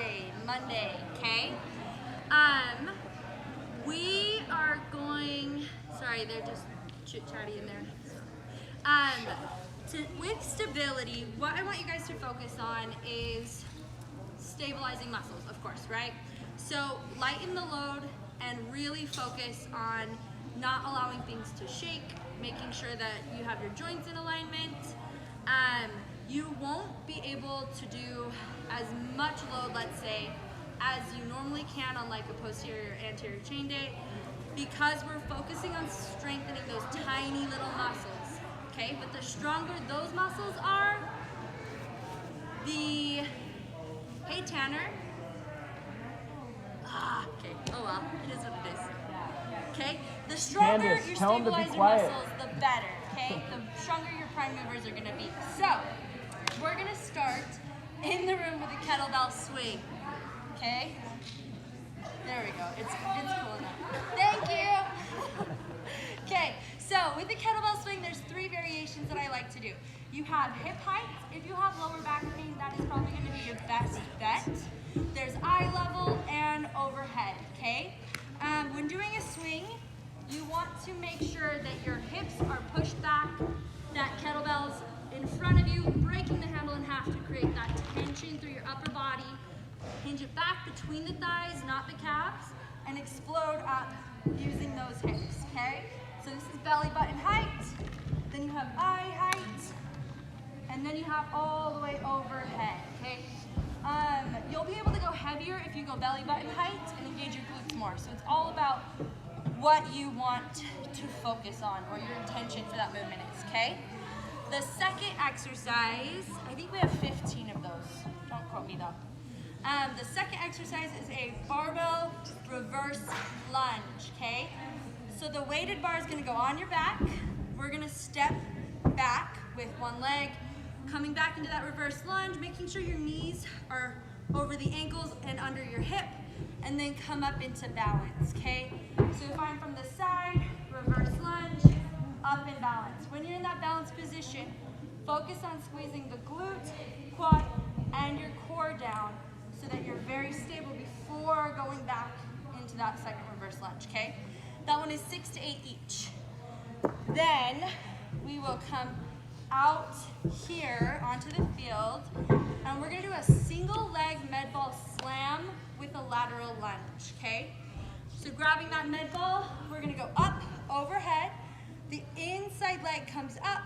Tuesday, Monday, okay? We are going, sorry, they're just chit-chatty in there. With stability, what I want you guys to focus on is stabilizing muscles, of course, right? So lighten the load and really focus on not allowing things to shake, making sure that you have your joints in alignment. You won't be able to do as much load, let's say, as you normally can on like a posterior anterior chain day, because we're focusing on strengthening those tiny little muscles, okay? But the stronger those muscles are, hey Tanner. Okay, oh well, it is what it is. Okay, the stronger Candace, your tell 'em to be stabilizer quiet. muscles, the better, okay? The stronger your prime movers are gonna be. So, we're gonna start in the room with a kettlebell swing, okay? There we go, it's cool enough. Thank you. Okay, so with the kettlebell swing, there's 3 variations that I like to do. You have hip height. If you have lower back pain, that is probably gonna be your best bet. There's eye level and overhead, okay? When doing a swing, you want to make sure that your hips are pushed back, that kettlebell's in front of you, breaking the handle in half to create that tension through your upper body. Hinge it back between the thighs, not the calves, and explode up using those hips, okay? So this is belly button height, then you have eye height, and then you have all the way overhead, okay? You'll be able to go heavier if you go belly button height and engage your glutes more. So it's all about what you want to focus on or your intention for that movement is, okay? The second exercise, I think we have 15 of those. Don't quote me though. The second exercise is a barbell reverse lunge, okay? So the weighted bar is gonna go on your back. We're gonna step back with one leg, coming back into that reverse lunge, making sure your knees are over the ankles and under your hip, and then come up into balance, okay? So if I'm from the side, reverse lunge, up and balance. When you're in that balanced position, focus on squeezing the glute, quad, and your core down so that you're very stable before going back into that second reverse lunge, okay? That one is 6 to 8 each. Then we will come out here onto the field, and we're gonna do a single leg med ball slam with a lateral lunge, okay? So grabbing that med ball, we're gonna go up, overhead. The inside leg comes up.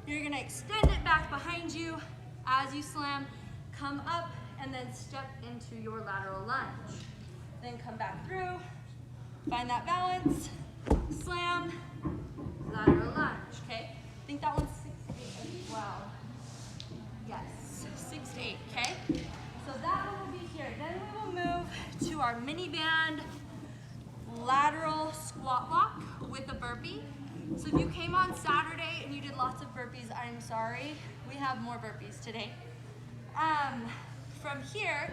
You're gonna extend it back behind you as you slam, come up, and then step into your lateral lunge. Then come back through, find that balance, slam, lateral lunge, okay? I think that one's 6 to 8 as well. Yes, 6 to 8, okay? So that one will be here. Then we will move to our mini band lateral squat walk with a burpee. So if you came on Saturday and you did lots of burpees, I'm sorry. We have more burpees today. From here,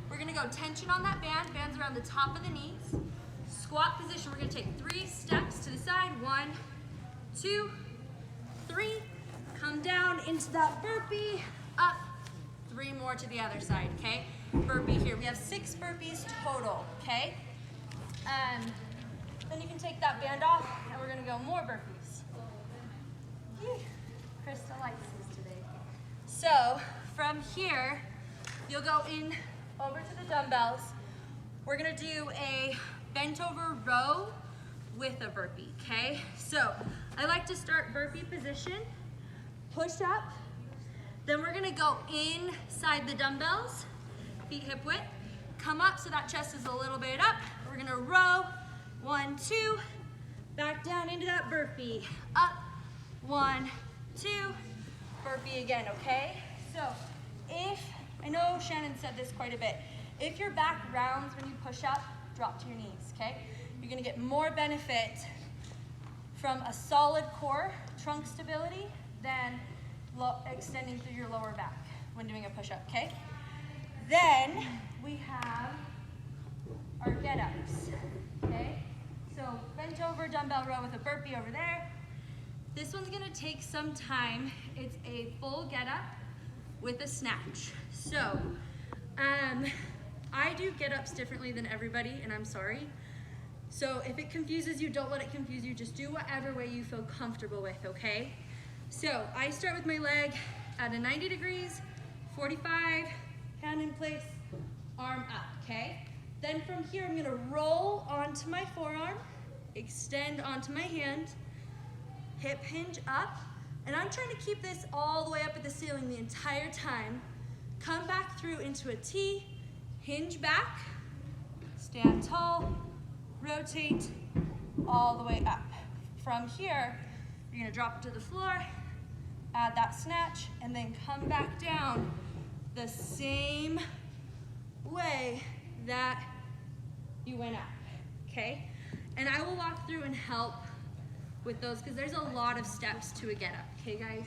we're gonna go tension on that band. Band's around the top of the knees. Squat position, we're gonna take 3 steps to the side. 1, 2, 3. Come down into that burpee, up, 3 more to the other side, okay? Burpee here. We have 6 burpees total, okay? Then you can take that band off, and we're gonna go more burpees. Krista likes this today. So, from here, you'll go in over to the dumbbells. We're gonna do a bent over row with a burpee, okay? So, I like to start burpee position, push up, then we're gonna go inside the dumbbells, feet hip width, come up so that chest is a little bit up. We're gonna row, 1, 2, back down into that burpee, up, 1, 2, burpee again, okay? So I know Shannon said this quite a bit, if your back rounds when you push up, drop to your knees, okay? You're gonna get more benefit from a solid core, trunk stability, than extending through your lower back when doing a push-up, okay? Then we have our get-ups, okay? So bent over dumbbell row with a burpee over there. This one's gonna take some time. It's a full get-up with a snatch. So do get-ups differently than everybody, and I'm sorry. So if it confuses you, don't let it confuse you. Just do whatever way you feel comfortable with, okay? So I start with my leg at a 90 degrees, 45, hand in place, arm up, okay? Then from here, I'm gonna roll onto my forearm, extend onto my hand, hip hinge up, and I'm trying to keep this all the way up at the ceiling the entire time. Come back through into a T, hinge back, stand tall, rotate all the way up. From here, you're gonna drop it to the floor, add that snatch, and then come back down the same way that you went up, okay? And I will walk through and help with those because there's a lot of steps to a get up, okay guys?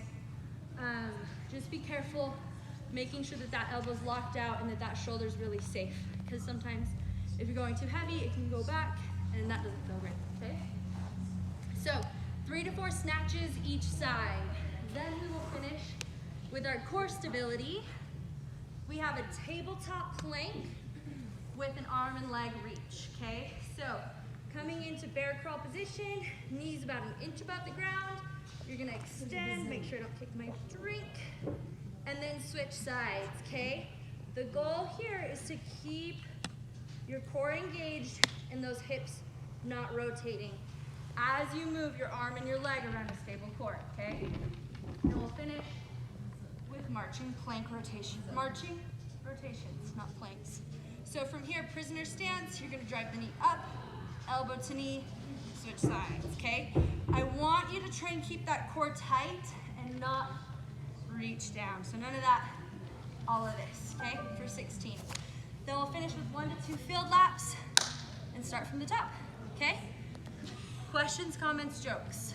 Just be careful making sure that that elbow's locked out and that that shoulder's really safe, because sometimes if you're going too heavy, it can go back and that doesn't feel great, okay? So 3 to 4 snatches each side. Then we will finish with our core stability. We have a tabletop plank with an arm and leg reach, okay? So coming into bear crawl position, knees about an inch above the ground. You're gonna extend, make sure I don't kick my drink, and then switch sides, okay? The goal here is to keep your core engaged and those hips not rotating as you move your arm and your leg around a stable core, okay? And we'll finish with marching plank rotation. Marching rotations, not planks. So from here, prisoner stance, you're gonna drive the knee up, elbow to knee, switch sides, okay? I want you to try and keep that core tight and not reach down. So none of that, all of this, okay, for 16. Then we'll finish with 1 to 2 field laps and start from the top, okay? Questions, comments, jokes?